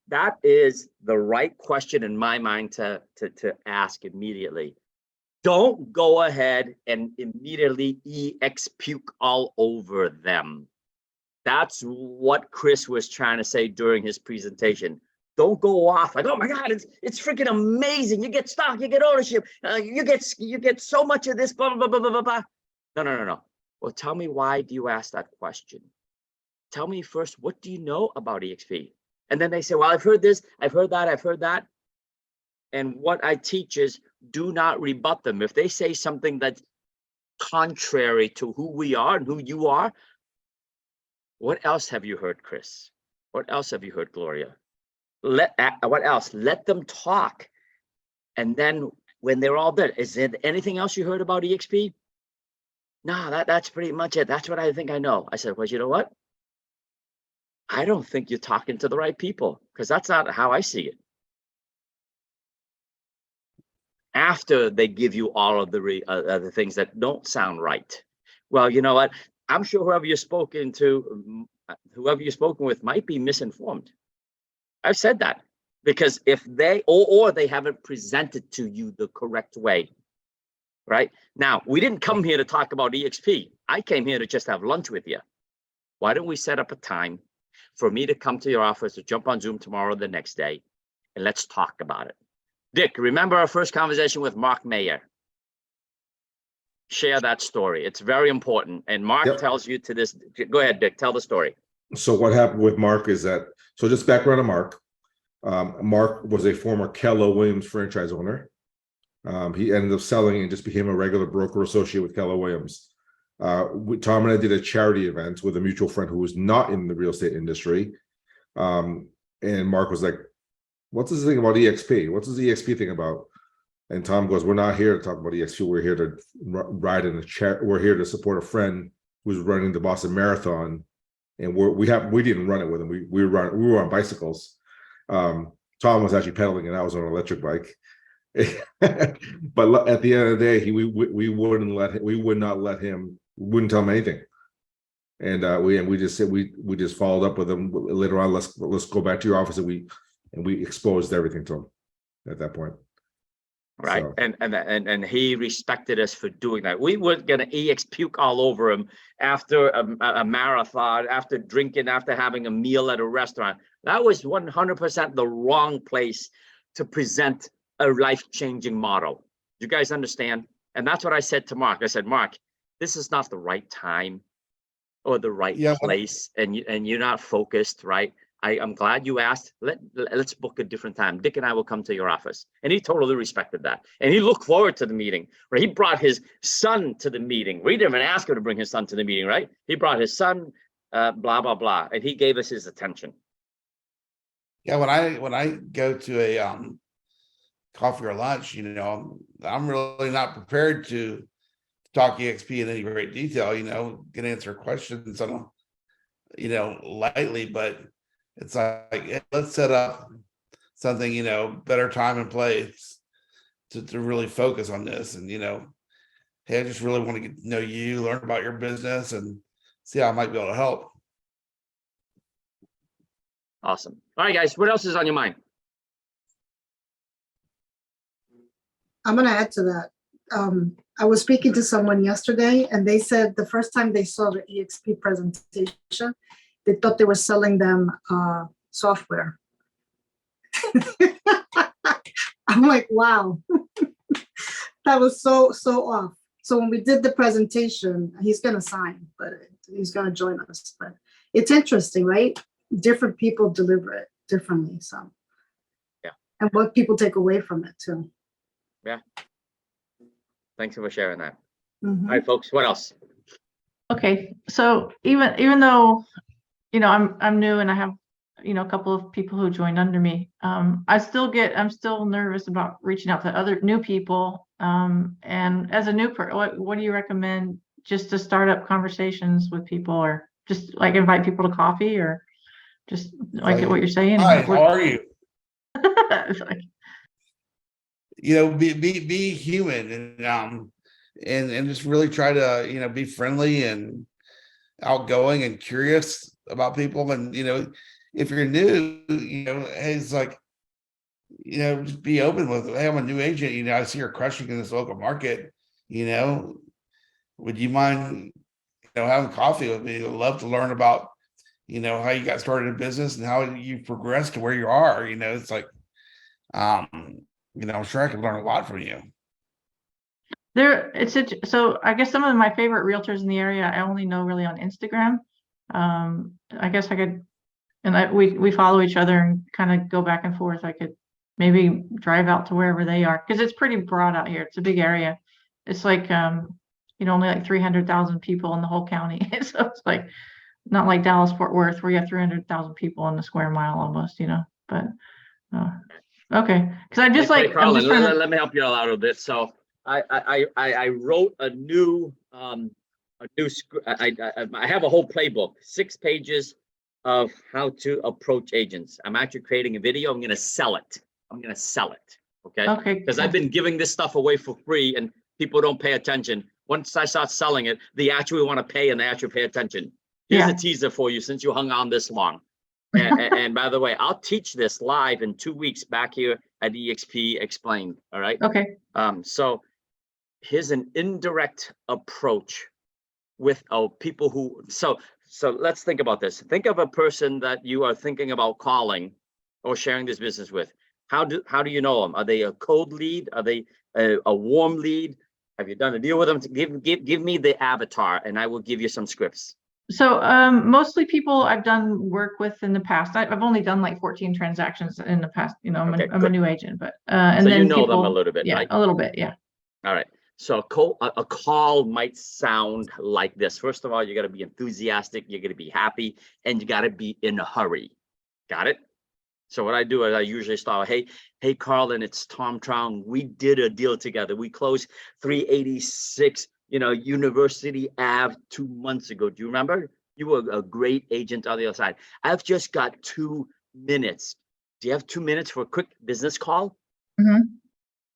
That is the right question in my mind to ask immediately. Don't go ahead and immediately puke all over them. That's what Chris was trying to say during his presentation. Don't go off like, oh my God, it's freaking amazing. You get stock, you get ownership, you get so much of this, blah, blah, blah, blah, blah, blah. No. Well, tell me, why do you ask that question? Tell me first, what do you know about EXP? And then they say, well, I've heard this, I've heard that, I've heard that. And what I teach is, do not rebut them. If they say something that's contrary to who we are and who you are, what else have you heard, Chris? What else have you heard, Gloria? What else? Let them talk. And then when they're all done, is there anything else you heard about EXP? No, that's pretty much it. That's what I think I know. I said, well, you know what? I don't think you're talking to the right people, because that's not how I see it. After they give you all of the things that don't sound right, well, you know what? I'm sure whoever you're spoken with might be misinformed. I've said that, because if they or they haven't presented to you the correct way. Right now, we didn't come here to talk about EXP. I came here to just have lunch with you. Why don't we set up a time for me to come to your office, or jump on Zoom tomorrow or the next day, and let's talk about it. Dick, remember our first conversation with Mark Mayer? Share that story. It's very important. And Mark tells you to this. Go ahead, Dick, tell the story. So what happened with Mark is that, so just background on Mark. Mark was a former Keller Williams franchise owner. He ended up selling and just became a regular broker associate with Keller Williams. Tom and I did a charity event with a mutual friend who was not in the real estate industry. And Mark was like, what's this thing about EXP? What's this EXP thing about? And Tom goes, we're not here to talk about EXP. We're here to ride in a chair. We're here to support a friend who's running the Boston Marathon. And we didn't run it with him. We were on bicycles. Tom was actually pedaling and I was on an electric bike. But at the end of the day, we wouldn't tell him anything. And we just said, we just followed up with him later on. Let's go back to your office, and we exposed everything to him at that point. Right. So. And he respected us for doing that. We weren't gonna puke all over him after a marathon, after drinking, after having a meal at a restaurant. That was 100% the wrong place to present a life-changing model. You guys understand? And that's what I said to Mark. I said, Mark, this is not the right time or the right place, and you're not focused, right? I'm glad you asked. Let's book a different time. Dick and I will come to your office. And he totally respected that. And he looked forward to the meeting, right? He brought his son to the meeting. We didn't even ask him to bring his son to the meeting, right? He brought his son, blah, blah, blah. And he gave us his attention. Yeah, when I go to a coffee or lunch, I'm really not prepared to talk EXP in any great detail, can answer questions on, lightly, but it's like, let's set up something, better time and place to really focus on this. And, hey, I just really want to get to know you, learn about your business, and see how I might be able to help. Awesome. All right, guys, what else is on your mind? I'm going to add to that. I was speaking to someone yesterday, and they said the first time they saw the EXP presentation, they thought they were selling them software. I'm like, wow, that was so off. So when we did the presentation, he's going to sign, but he's going to join us. But it's interesting, right? Different people deliver it differently. So, yeah, and what people take away from it too. Yeah. Thanks for sharing that. Mm-hmm. All right, folks, what else? Okay, so even though I'm new and I have a couple of people who joined under me, I'm still nervous about reaching out to other new people. And as a new person, what do you recommend just to start up conversations with people, or just like invite people to coffee, or just like what you're saying? Hi, how are you? It's like, be human and just really try to be friendly and outgoing and curious about people. And if you're new, hey, it's like just be open with, hey, I'm a new agent, I see you're crushing in this local market, would you mind having coffee with me? I'd love to learn about how you got started in business and how you progressed to where you are. It's like I'm sure I could learn a lot from you. So I guess some of my favorite realtors in the area, I only know really on Instagram. I guess I could, and we follow each other and kind of go back and forth. I could maybe drive out to wherever they are, because it's pretty broad out here. It's a big area. It's like, only like 300,000 people in the whole county. So it's like, not like Dallas, Fort Worth, where you have 300,000 people in the square mile almost, but, okay. Because I'm just Hey, trying Carlin, to, let me help you out a little bit. So I wrote a new I have a whole playbook, 6 pages of how to approach agents. I'm actually creating a video. I'm going to sell it. Okay. okay. Because I've been giving this stuff away for free and people don't pay attention. Once I start selling it, they actually want to pay and they actually pay attention. Here's Yeah. a teaser for you since you hung on this long. And by the way, I'll teach this live in 2 weeks back here at EXP Explained. All right. Okay. So here's an indirect approach with people who, so let's think about this. Think of a person that you are thinking about calling or sharing this business with. How do you know them? Are they a cold lead? Are they a warm lead? Have you done a deal with them? Give me the avatar and I will give you some scripts. So mostly people I've done work with in the past. I've only done like 14 transactions in the past. I'm a new agent, but and so then you know people, them a little bit, yeah, right? a little bit, yeah. All right. So a call might sound like this. First of all, you got to be enthusiastic. You're going to be happy, and you got to be in a hurry. Got it? So what I do is I usually start, hey, Carlin, it's Tom Trown. We did a deal together. We closed 386, University Ave 2 months ago. Do you remember? You were a great agent on the other side. I've just got 2 minutes. Do you have 2 minutes for a quick business call? Mhm.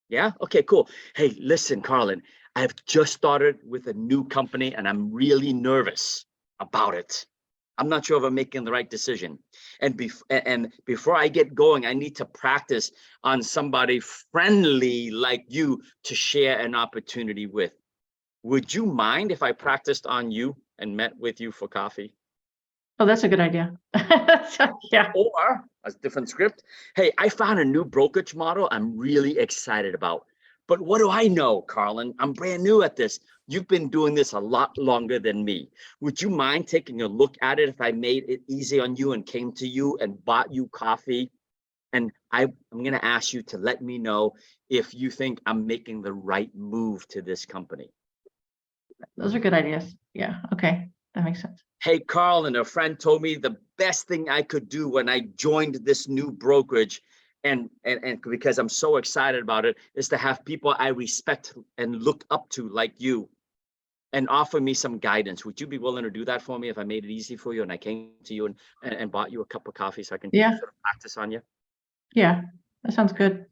Yeah. Okay, cool. Hey, listen, Carlin, I've just started with a new company and I'm really nervous about it. I'm not sure if I'm making the right decision. And before I get going, I need to practice on somebody friendly like you to share an opportunity with. Would you mind if I practiced on you and met with you for coffee? Oh, that's a good idea. Yeah. Or a different script. Hey, I found a new brokerage model I'm really excited about. But what do I know, Carlin? I'm brand new at this. You've been doing this a lot longer than me. Would you mind taking a look at it if I made it easy on you and came to you and bought you coffee? And I'm going to ask you to let me know if you think I'm making the right move to this company. Those are good ideas. Yeah. Okay. That makes sense. Hey, Carlin, a friend told me the best thing I could do when I joined this new brokerage and because I'm so excited about it is to have people I respect and look up to like you and offer me some guidance. Would you be willing to do that for me if I made it easy for you and I came to you and bought you a cup of coffee so I can Yeah. sort of practice on you? Yeah. That sounds good.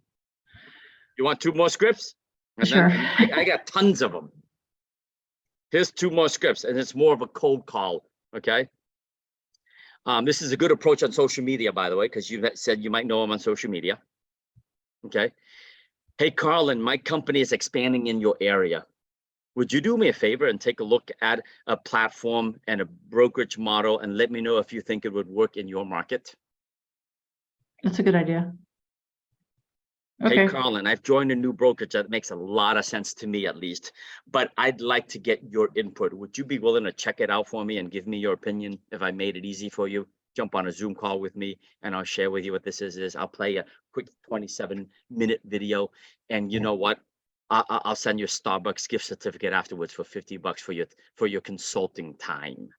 You want 2 more scripts? And Sure. then I got tons of them. Here's 2 more scripts and it's more of a cold call. Okay. This is a good approach on social media, by the way, because you said you might know him on social media. Okay. Hey, Carlin, my company is expanding in your area. Would you do me a favor and take a look at a platform and a brokerage model and let me know if you think it would work in your market? That's a good idea. Hey, Okay. Carlin, I've joined a new brokerage that makes a lot of sense to me, at least, but I'd like to get your input. Would you be willing to check it out for me and give me your opinion if I made it easy for you? Jump on a Zoom call with me and I'll share with you what this is. I'll play a quick 27-minute video. And you know what? I'll send you a Starbucks gift certificate afterwards for $50 for your consulting time.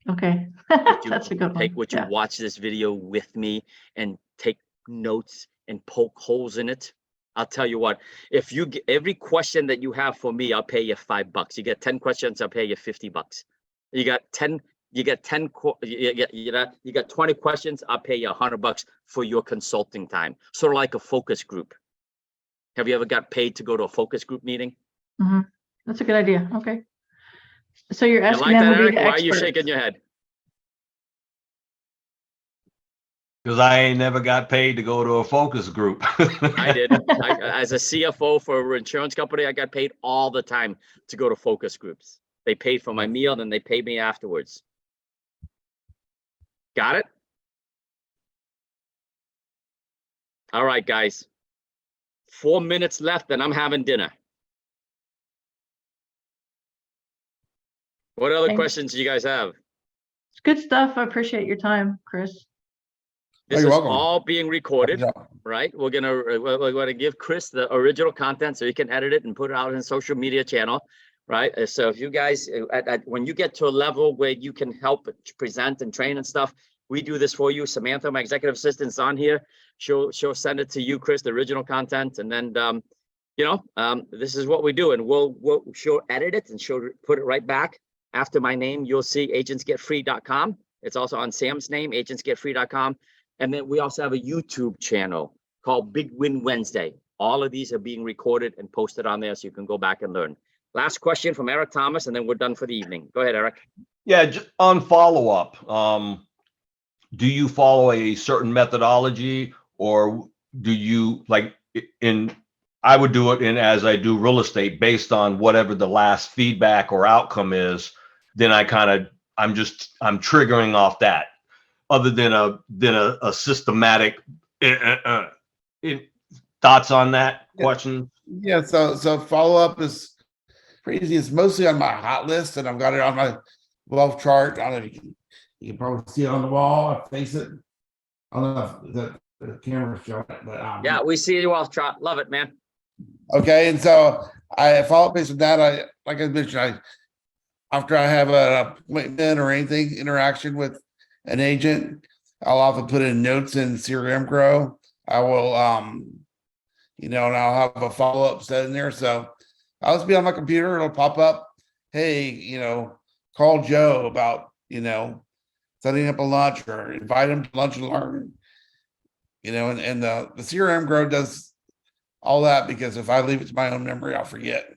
Okay. Would you That's a good one. would you Yeah. watch this video with me and take notes and poke holes in it? I'll tell you what, if you get every question that you have for me, I'll pay you $5. You get 10 questions, I'll pay you $50. You got 10, you get 10, you got 20 questions, I'll pay you $100 for your consulting time. Sort of like a focus group. Have you ever got paid to go to a focus group meeting? Mm-hmm. That's a good idea. Okay. So you're You asking like them that, to be Eric? the Why are you experts. shaking your head? Because I ain't never got paid to go to a focus group. I did. As a CFO for an insurance company, I got paid all the time to go to focus groups. They paid for my meal, then they paid me afterwards. Got it? All right, guys. 4 minutes left, and I'm having dinner. What other Thanks. questions do you guys have? It's good stuff. I appreciate your time, Chris. This you're is welcome. all being recorded, Yeah. right? We're gonna give Chris the original content so he can edit it and put it out in his social media channel, right? So if you guys, when you get to a level where you can help present and train and stuff, we do this for you. Samantha, my executive assistant's on here. She'll send it to you, Chris, the original content, and then this is what we do, and she'll edit it and she'll put it right back after my name. You'll see agentsgetfree.com. It's also on Sam's name, agentsgetfree.com. And then we also have a YouTube channel called Big Win Wednesday. All of these are being recorded and posted on there so you can go back and learn. Last question from Eric Thomas, and then we're done for the evening. Go ahead, Eric. Yeah, on follow-up, do you follow a certain methodology, or do you I would do it as I do real estate based on whatever the last feedback or outcome is, then I'm triggering off that, other than a systematic thoughts on that question? Yeah, so follow-up is pretty easy. It's mostly on my hot list, and I've got it on my wealth chart. I don't know if you can probably see it on the wall. I face it. I don't know if the camera's showing it, but Yeah, we see you off chart. Love it, man. okay. And so I follow up based on that. Like I mentioned, after I have an appointment or anything interaction with an agent, I'll often put in notes in CRM Grow. I will and I'll have a follow-up set in there. So I'll just be on my computer, it'll pop up, hey, call Joe about, setting up a lunch or invite him to lunch and learn. And the CRM Grow does all that, because if I leave it to my own memory, I'll forget.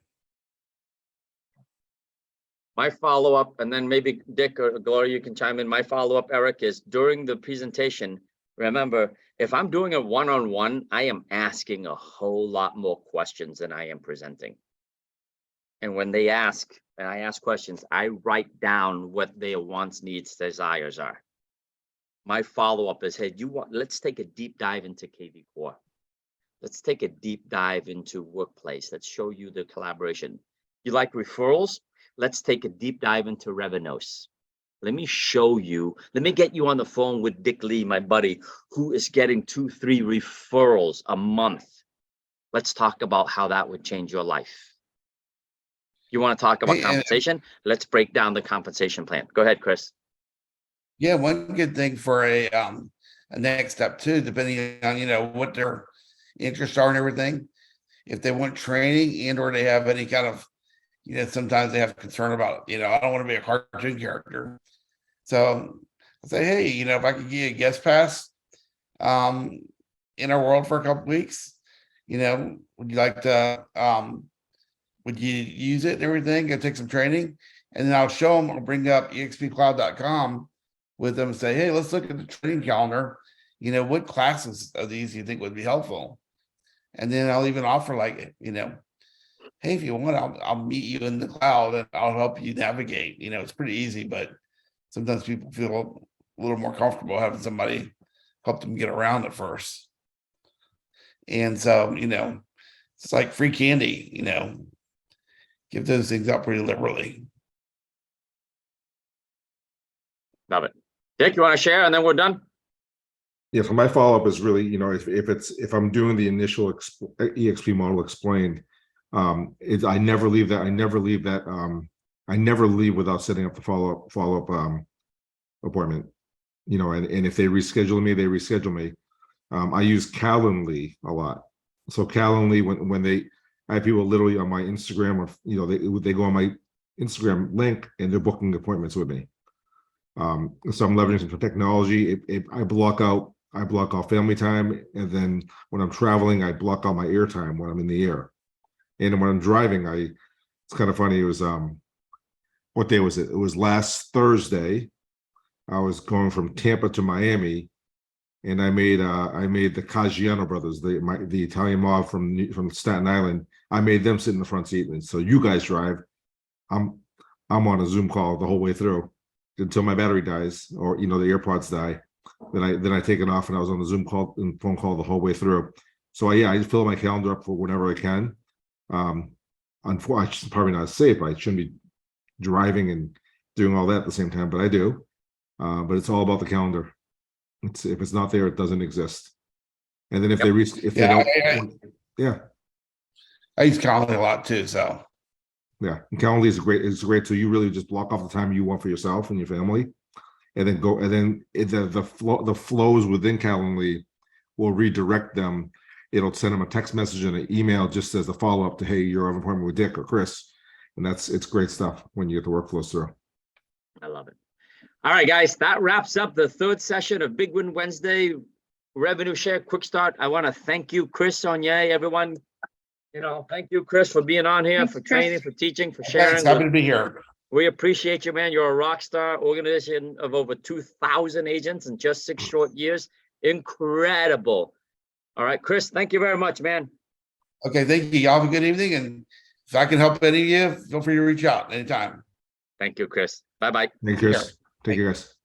My follow-up, and then maybe Dick or Gloria, you can chime in. My follow-up, Eric, is during the presentation. Remember, if I'm doing a one-on-one, I am asking a whole lot more questions than I am presenting. And when they ask, and I ask questions, I write down what their wants, needs, desires are. My follow-up is, hey, let's take a deep dive into KV Core. Let's take a deep dive into workplace. Let's show you the collaboration. You like referrals? Let's take a deep dive into Revenos. Let me show you, let me get you on the phone with Dick Lee, my buddy, who is getting 2-3 referrals a month. Let's talk about how that would change your life. You want to talk about compensation? Let's break down the compensation plan. Go ahead, Chris. Yeah, one good thing for a next step too, depending on what their interests are and everything. If they want training and or they have any kind of sometimes they have concern about I don't want to be a cartoon character. So I say, hey, if I could give you a guest pass in our world for a couple weeks, would you like to would you use it and everything? Go take some training, and then I'll show them. I'll bring up expcloud.com with them and say, hey, let's look at the training calendar. What classes of these do you think would be helpful? And then I'll even offer hey, if you want, I'll meet you in the cloud and I'll help you navigate. It's pretty easy, but sometimes people feel a little more comfortable having somebody help them get around it first. And so, it's like free candy, give those things out pretty liberally. Love it. Dick, you want to share and then we're done? Yeah, for my follow-up is really, if I'm doing the initial EXP model explained, I never leave that. I never leave without setting up the follow-up appointment. And if they reschedule me, they reschedule me. I use Calendly a lot. So Calendly, when I have people literally on my Instagram, or they go on my Instagram link and they're booking appointments with me. So I'm leveraging some technology. I block out family time, and then when I'm traveling, I block out my air time when I'm in the air. And when I'm driving, it's kind of funny. It was what day was it? It was last Thursday. I was going from Tampa to Miami, and I made the Caggiano brothers, the Italian mob from Staten Island. I made them sit in the front seat, and so you guys drive. I'm on a Zoom call the whole way through until my battery dies, or the AirPods die. Then I take it off, and I was on the Zoom call and phone call the whole way through. So I just fill my calendar up for whenever I can. Unfortunately, it's probably not safe. I shouldn't be driving and doing all that at the same time, but I do. But it's all about the calendar. If it's not there, it doesn't exist. And then if they reach, if they Yeah, don't, yeah, I use Calendly a lot too, so. yeah. And Calendly is great. It's great. So you really just block off the time you want for yourself and your family, and then go. And then the flows within Calendly will redirect them. It'll send them a text message and an email just as a follow up to, hey, you're on appointment with Dick or Chris, and it's great stuff when you get the workflows through. I love it. All right, guys, that wraps up the third session of Big Win Wednesday Revenue Share Quick Start. I want to thank you, Chris Soignier, everyone. Thank you, Chris, for being on here, Thanks, for Chris. training, for teaching, for Thanks, sharing. happy to be here. We appreciate you, man. You're a rock star. Organization of over 2,000 agents in just 6 short years. Incredible. All right, Chris, thank you very much, man. Okay, thank you. Y'all have a good evening. And if I can help any of you, feel free to reach out anytime. Thank you, Chris. Bye-bye. Thank you, Yeah. Chris. Take care, guys.